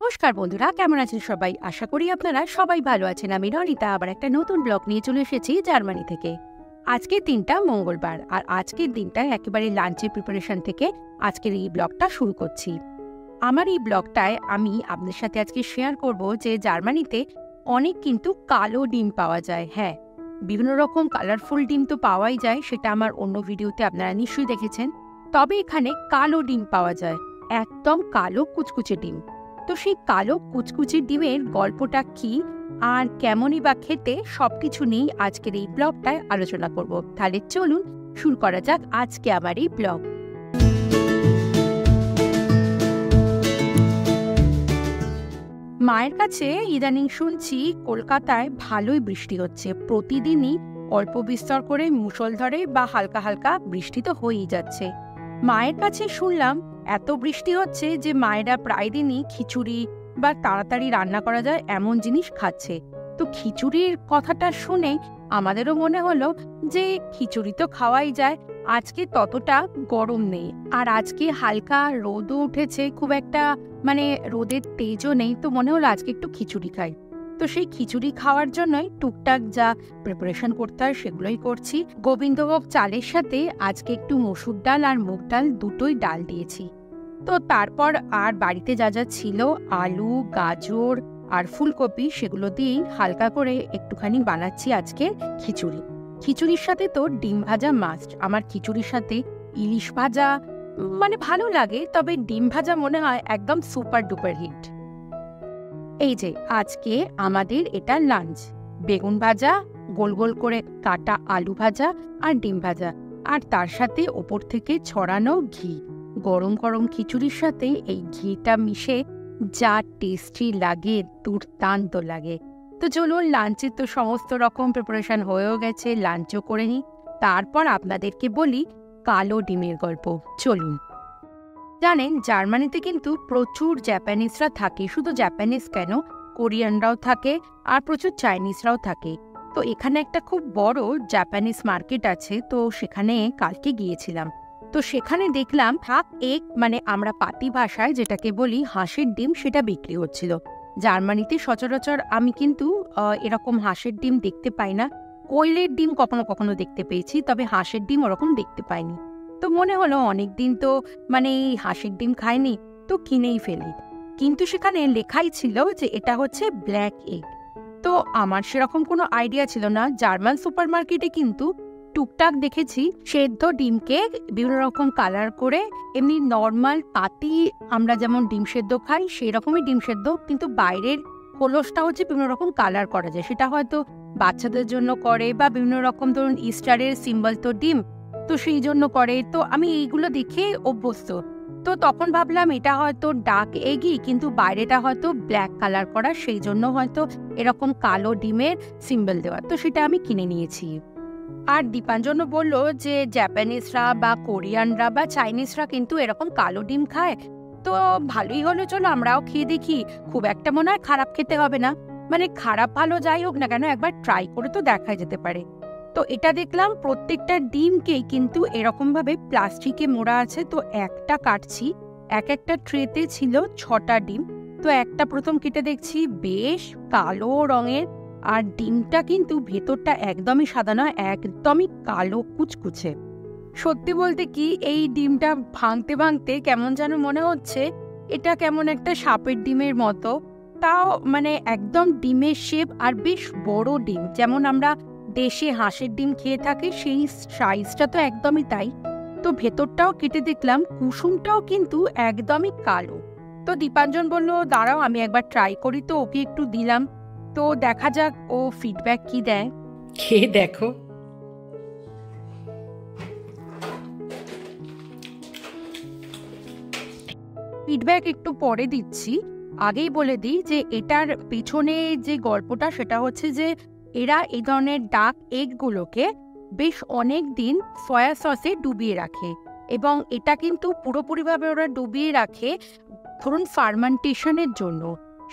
নমস্কার বন্ধুরা, কেমন আছেন সবাই? আশা করি আপনারা সবাই ভালো আছেন। আমি রনিতা আবার একটা নতুন ব্লগ নিয়ে চলে এসেছি জার্মানি থেকে। আজকের দিনটা মঙ্গলবার, আর আজকের দিনটায় একেবারে লাঞ্চের প্রিপারেশন থেকে আজকের এই ব্লগটা শুরু করছি। আমার এই ব্লগটায় আমি আপনাদের সাথে আজকে শেয়ার করব যে জার্মানিতে অনেক কিন্তু কালো ডিম পাওয়া যায়। হ্যাঁ, বিভিন্ন রকম কালারফুল ডিম তো পাওয়াই যায়, সেটা আমার অন্য ভিডিওতে আপনারা নিশ্চয়ই দেখেছেন। তবে এখানে কালো ডিম পাওয়া যায়, একদম কালো কুচকুচে ডিম। তো সেই কালো কুচকুচে ডিমের গল্পটা কি আর কেমনই বা খেতে, সবকিছু নিয়েই আজকের এই ব্লগটায় আলোচনা করব। তাহলে চলুন শুরু করা যাক আজকে আমার এই ব্লগ। মায়ের কাছে ইদানিং শুনছি কলকাতায় ভালোই বৃষ্টি হচ্ছে, প্রতিদিনই অল্প বিস্তর করে মুষলধারে বা হালকা হালকা বৃষ্টি তো হয়েই যাচ্ছে। মায়ের কাছে শুনলাম এত বৃষ্টি হচ্ছে যে মায়েরা প্রায় দিনই খিচুড়ি বা তাড়াতাড়ি রান্না করা যায় এমন জিনিস খাচ্ছে। তো খিচুড়ির কথাটা শুনে আমাদেরও মনে হলো যে খিচুড়ি তো খাওয়াই যায়, আজকে ততটা গরম নেই, আর আজকে হালকা রোদও উঠেছে, খুব একটা রোদের তেজও নেই, তো মনে হলো আজকে একটু খিচুড়ি খাই। তো সেই খিচুড়ি খাওয়ার জন্যই টুকটাক যা প্রিপারেশন করতে হয় সেগুলোই করছি। গোবিন্দভোগ চালের সাথে আজকে একটু মসুর ডাল আর মুগ ডাল দুটোই ডাল দিয়েছি। তো তারপর আর বাড়িতে যা যা ছিল, আলু, গাজর আর ফুলকপি, সেগুলো দিয়েই হালকা করে একটুখানি বানাচ্ছি আজকে খিচুড়ি। খিচুড়ির সাথে তো ডিম ভাজা মাস্ট। আমার খিচুড়ির সাথে ইলিশ ভাজা ভালো লাগে, তবে ডিম ভাজা মনে হয় একদম সুপার ডুপার হিট। এই যে আজকে আমাদের এটা লাঞ্চ, বেগুন ভাজা, গোল গোল করে কাটা আলু ভাজা আর ডিম ভাজা, আর তার সাথে ওপর থেকে ছড়ানো ঘি। গরম গরম খিচুড়ির সাথে এই ঘিটা মিশে যা টেস্টি লাগে, দুর্দান্ত লাগে। তো চলুন, লাঞ্চের তো সমস্ত রকম প্রিপারেশন হয়েও গেছে, লাঞ্চও করে নিই, তারপর আপনাদেরকে বলি কালো ডিমের গল্প। চলুন। জানেন, জার্মানিতে কিন্তু প্রচুর জাপানিজরা থাকে। শুধু জাপানিজ কেন, কোরিয়ানরাও থাকে আর প্রচুর চাইনিজরাও থাকে। তো এখানে একটা খুব বড় জাপানিজ মার্কেট আছে, তো সেখানে কালকে গিয়েছিলাম। তো সেখানে দেখলাম হাফ এগ, আমরা পাতি ভাষায় যেটাকে বলি হাঁসের ডিম, সেটা বিক্রি হচ্ছিল। জার্মানিতে সচরাচর আমি কিন্তু এরকম হাঁসের ডিম দেখতে পাই না। কোয়েলের ডিম কখনো কখনো দেখতে পেয়েছি, তবে হাঁসের ডিম ওরকম দেখতে পাইনি। তো মনে হলো অনেকদিন তো এই হাঁসের ডিম খাইনি, তো কিনেই ফেলি। কিন্তু সেখানে লেখাই ছিল যে এটা হচ্ছে ব্ল্যাক এগ। তো আমার সেরকম কোনো আইডিয়া ছিল না। জার্মান সুপার মার্কেটে কিন্তু টুকটাক দেখেছি সেদ্ধ ডিমকে বিভিন্ন রকম কালার করে, এমনি নর্মাল পাতি আমরা যেমন ডিম সেদ্ধ খাই সেই রকমই ডিম সেদ্ধ, কিন্তু বাইরের খোলসটা হচ্ছে বিভিন্ন রকম কালার করা যায়। সেটা হয়তো বাচ্চাদের জন্য করে, বা বিভিন্ন রকম ধরুন ইস্টারের সিম্বল তো ডিম, তো সেই জন্য করে। তো আমি এইগুলো দেখে অভ্যস্ত। তো তখন ভাবলাম এটা হয়তো ডার্ক এগই, কিন্তু বাইরেটা হয়তো ব্ল্যাক কালার করা, সেই জন্য হয়তো এরকম কালো ডিমের সিম্বল দেওয়া। তো সেটা আমি কিনে নিয়েছি। আর দীপাঞ্জন বলল যে জাপানিজরা বা কোরিয়ানরা বা চাইনিজরা কিন্তু এরকম কালো ডিম খায়। তো ভালোই হলো, চলো আমরাও খেয়ে দেখি। খুব একটা মনে হয় খারাপ খেতে হবে না, খারাপ ভালো যাই হোক না কেন, একবার ট্রাই করে তো দেখা যেতে পারে। তো এটা দেখলাম প্রত্যেকটা ডিমকেই কিন্তু এরকম ভাবে প্লাস্টিকে মোড়া আছে। তো একটা কাটছি, এক একটা ট্রেতে ছিল 6টা ডিম। তো একটা প্রথম কেটে দেখছি বেশ কালো রঙের, আর ডিমটা কিন্তু ভেতরটা একদমই সাদা নয়, একদমই কালো কুচকুচে। সত্যি বলতে কি, এই ডিমটা ভাঙতে ভাঙতে কেমন যেন মনে হচ্ছে এটা কেমন একটা সাপের ডিমের মতো। তাও একদম ডিমের শেপ, আর বেশ বড় ডিম, যেমন আমরা দেশে হাঁসের ডিম খেয়ে থাকি সেই সাইজটা তো একদমই তাই। তো ভেতরটাও কেটে দেখলাম কুসুমটাও কিন্তু একদমই কালো। তো দীপাঞ্জন বলল দাঁড়াও আমি একবার ট্রাই করি, তো ওকে একটু দিলাম। তো দেখা যাক ও ফিডব্যাক কি দেয়। খেয়ে দেখো। ফিডব্যাক একটু পরে দিচ্ছি, আগেই বলে দিই যে এটার পেছনে যে গল্পটা সেটা হচ্ছে যে এরা এই ধরনের ডার্ক এগগুলোকে বেশ অনেক দিন সয়া সসে ডুবিয়ে রাখে, এবং এটা কিন্তু পুরোপুরিভাবে ওরা ডুবিয়ে রাখে ধরুন ফার্মেন্টেশনের জন্য।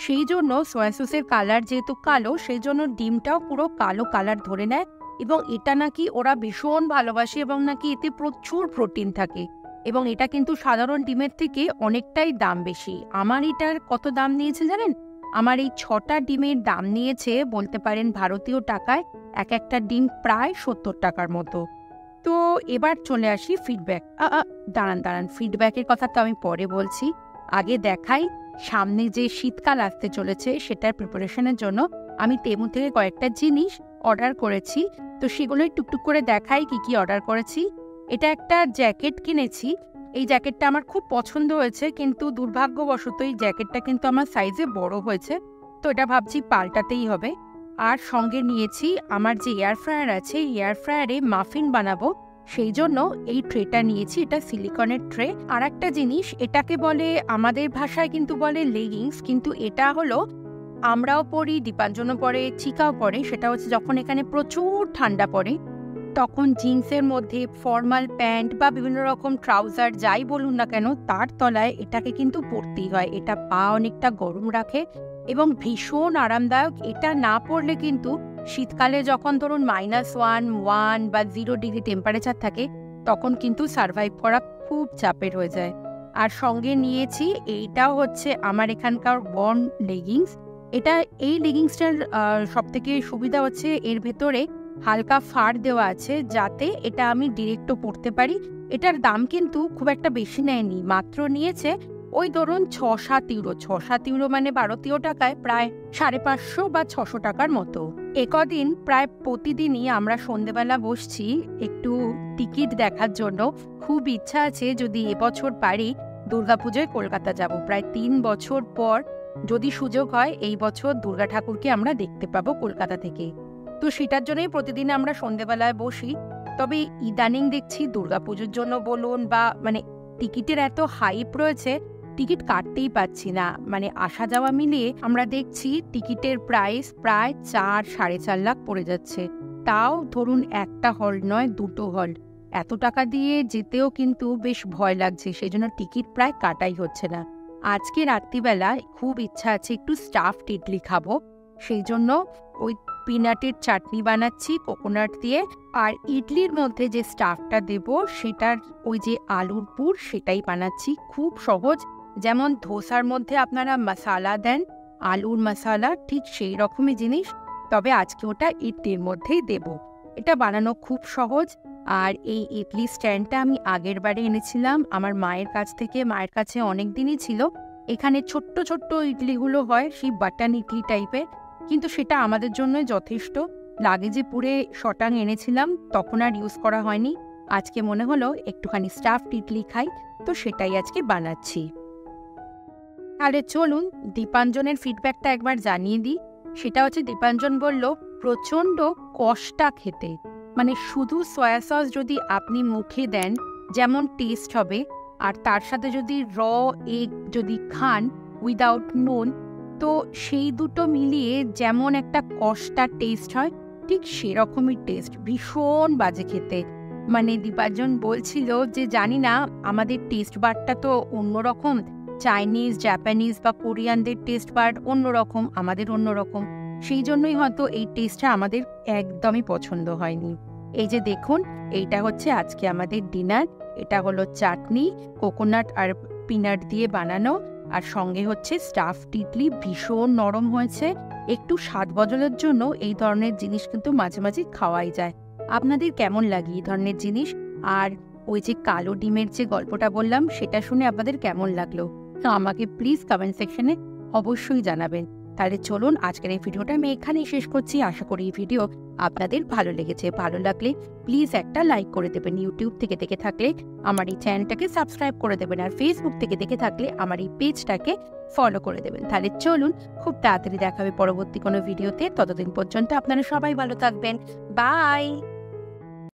সেই জন্য সয়া সসের কালার যেহেতু কালো, সেই জন্য ডিমটাও পুরো কালো কালার ধরে নেয়, এবং এটা নাকি ওরা ভীষণ ভালোবাসে, এবং নাকি এতে প্রচুর প্রোটিন থাকে। এবং এটা কিন্তু সাধারণ ডিমের থেকে অনেকটাই দাম বেশি। আমার এটার কত দাম নিয়েছে জানেন? আমার এই 6টা ডিমের দাম নিয়েছে বলতে পারেন ভারতীয় টাকায় এক একটা ডিম প্রায় 70 টাকার মতো। তো এবার চলে আসি ফিডব্যাক। দাঁড়ান, ফিডব্যাকের কথা তো আমি পরে বলছি। আগে দেখাই সামনে যে শীতকাল আসতে চলেছে সেটার প্রিপারেশনের জন্য আমি তেমু থেকে কয়েকটা জিনিস অর্ডার করেছি। তো সেগুলোই টুকটুক করে দেখাই কি অর্ডার করেছি। এটা একটা জ্যাকেট কিনেছি। এই জ্যাকেটটা আমার খুব পছন্দ হয়েছে, কিন্তু দুর্ভাগ্যবশত এই জ্যাকেটটা কিন্তু আমার সাইজে বড় হয়েছে, তো এটা ভাবছি পাল্টাতেই হবে। আর সঙ্গে নিয়েছি আমার যে এয়ার ফ্রায়ার আছে, এয়ার ফ্রায়ারে মাফিন বানাবো, সেই জন্য এই ট্রেটা নিয়েছি। এটা সিলিকনের ট্রে। আর একটা জিনিস, এটাকে বলে আমাদের ভাষায় কিন্তু বলে লেগিংস, কিন্তু এটা হলো আমরাও পরি, দীপাঞ্জনও পরে, চিকাও পরে। সেটা হচ্ছে যখন এখানে প্রচুর ঠান্ডা পড়ে তখন জিন্সের মধ্যে ফর্মাল প্যান্ট বা বিভিন্ন রকম ট্রাউজার যাই বলুন না কেন তার তলায় এটাকে কিন্তু পরতেই হয়। এটা পা অনেকটা গরম রাখে এবং ভীষণ আরামদায়ক। এটা না পরলে কিন্তু শীতকালে যখন ধরুন -1 বা 0 ডিগ্রি টেম্পারেচার থাকে তখন কিন্তু সার্ভাইভ করা খুব চাপের হয়ে যায়। আর সঙ্গে নিয়েছি এইটাও হচ্ছে আমার এখানকার ওয়ার্ম লেগিংস। এই লেগিংসটার সবথেকে সুবিধা হচ্ছে এর ভেতরে হালকা ফাড় দেওয়া আছে যাতে এটা আমি ডিরেক্টও পরতে পারি। এটার দাম কিন্তু খুব একটা বেশি নেয়নি, মাত্র নিয়েছে ওই ধরুন 6-7 ইউরো, মানে ভারতীয় টাকায় প্রায় 550 বা 600 টাকার মতো। একদিন প্রায় প্রতিদিনই আমরা সন্ধেবেলা বসছি একটু টিকিট দেখার জন্য। খুব ইচ্ছা আছে যদি এবছর পারি দুর্গাপুজোয় কলকাতা যাব। প্রায় 3 বছর পর যদি সুযোগ হয় এই বছর দুর্গা ঠাকুরকে আমরা দেখতে পাবো কলকাতা থেকে। তো সেটার জন্যই প্রতিদিন আমরা সন্ধেবেলায় বসি। তবে ইদানিং দেখছি দুর্গাপুজোর জন্য বলুন বা মানে টিকিটের এত হাইপ রয়েছে, টিকিট কাটতেই পাচ্ছি না। মানে আসা যাওয়া মিলিয়ে আমরা দেখছি টিকিটের প্রাইস প্রায় 4-4.5 লাখ পড়ে যাচ্ছে। তাও ধরুন একটা হল নয়, 2টো হল। এত টাকা দিয়ে যেতেও কিন্তু বেশ ভয় লাগছে, সেই জন্য টিকিট প্রায় কাটাই হচ্ছে না। আজকে রাত্রিবেলায় খুব ইচ্ছা আছে একটু স্টাফড ইডলি খাবো, সেই জন্য ওই পিনাটের চাটনি বানাচ্ছি কোকোনাট দিয়ে। আর ইডলির মধ্যে যে স্টাফটা দেব সেটার ওই যে আলুর পুর সেটাই বানাচ্ছি। খুব সহজ, যেমন ধোসার মধ্যে আপনারা মশালা দেন, আলুর মশালা, ঠিক সেই রকমই জিনিস, তবে আজকে ওটা ইডলির মধ্যেই দেব। এটা বানানো খুব সহজ। আর এই ইডলি স্ট্যান্ডটা আমি আগের বারে এনেছিলাম আমার মায়ের কাছ থেকে। মায়ের কাছে অনেক দিনই ছিল। এখানে ছোট্ট ছোট্ট ইডলিগুলো হয়, সেই বাটন ইডলি টাইপের, কিন্তু সেটা আমাদের জন্য যথেষ্ট। লাগেজে পুরে শটাং এনেছিলাম, তখন আর ইউজ করা হয়নি। আজকে মনে হলো একটুখানি স্টাফড ইডলি খাই, তো সেটাই আজকে বানাচ্ছি। তাহলে চলুন দীপাঞ্জনের ফিডব্যাকটা একবার জানিয়ে দিই। সেটা হচ্ছে দীপাঞ্জন বলল প্রচণ্ড কষ্টা খেতে, মানে শুধু সয়া সস যদি আপনি মুখে দেন যেমন টেস্ট হবে, আর তার সাথে যদি এগ যদি খান উইদাউট নুন, তো সেই দুটো মিলিয়ে যেমন একটা কষ্টা টেস্ট হয় ঠিক সেরকমই টেস্ট। ভীষণ বাজে খেতে। মানে দীপাঞ্জন বলছিল যে জানি না আমাদের টেস্ট বারটা তো অন্যরকম, চাইনিজ, জাপানিজ বা কোরিয়ানদের টেস্ট বার অন্যরকম, আমাদের অন্যরকম, সেই জন্যই হয়তো এই টেস্টটা আমাদের একদমই পছন্দ হয়নি। এই যে দেখুন, এইটা হচ্ছে আজকে আমাদের ডিনার। এটা হলো চাটনি, কোকোনাট আর পিনাট দিয়ে বানানো, আর সঙ্গে হচ্ছে স্টাফড ইডলি। ভীষণ নরম হয়েছে। একটু স্বাদ বদলের জন্য এই ধরনের জিনিস কিন্তু মাঝে মাঝে খাওয়াই যায়। আপনাদের কেমন লাগে এই ধরনের জিনিস? আর ওই যে কালো ডিমের যে গল্পটা বললাম সেটা শুনে আপনাদের কেমন লাগলো তো আমাকে প্লিজ কমেন্ট সেকশনে অবশ্যই জানাবেন। তাহলে চলুন আজকের এই ভিডিওটা আমি এখানেই শেষ করছি। আশা করি এই ভিডিও আপনাদের ভালো লেগেছে। ভালো লাগলে প্লিজ একটা লাইক করে দেবেন। ইউটিউব থেকে দেখে থাকলে আমার এই চ্যানেলটাকে সাবস্ক্রাইব করে দেবেন, আর ফেসবুক থেকে দেখে থাকলে আমার এই পেজটাকে ফলো করে দেবেন। তাহলে চলুন খুব তাড়াতাড়ি দেখা হবে পরবর্তী কোনো ভিডিওতে। ততদিন পর্যন্ত আপনারা সবাই ভালো থাকবেন। বাই।